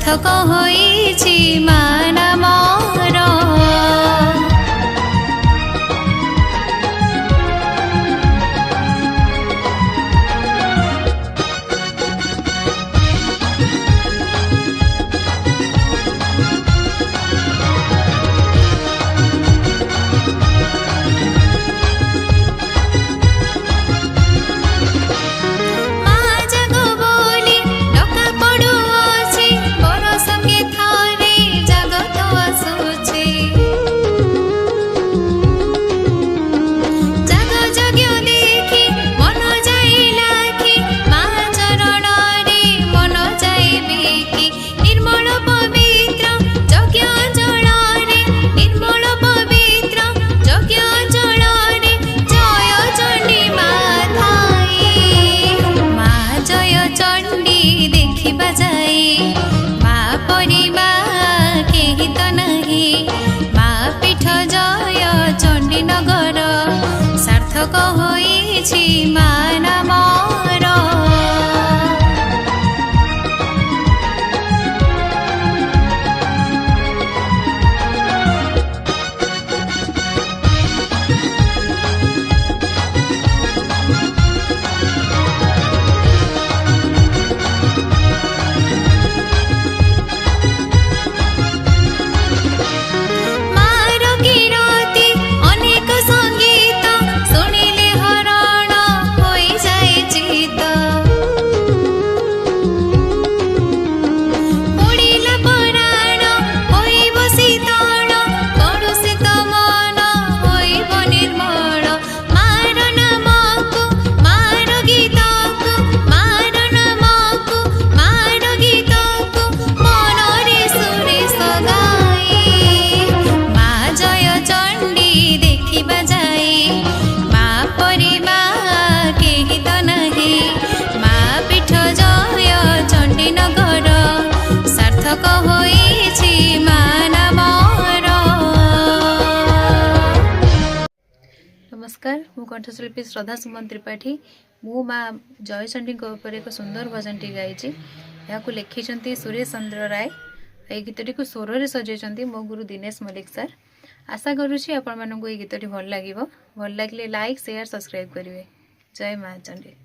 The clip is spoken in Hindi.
सार्थक होइछि मान मोर। सार्थक होइछि मान मोर। सार्थक होइछि मान मोर। नमस्कार, मु कंठशिल्पी श्रद्धा सुमन त्रिपाठी। मु माँ जयचंडी एक सुंदर भजनटी गाइछि। यहाँ लिखिं सुरेश चंद्र राय। ये गीतटी को स्वर सजाई मो गुरु दिनेश मल्लिक सर। आशा करुँची आपण मानक ये गीतटी भल लगे। लाइक शेयर सब्सक्राइब करेंगे। जय माँ चंडी।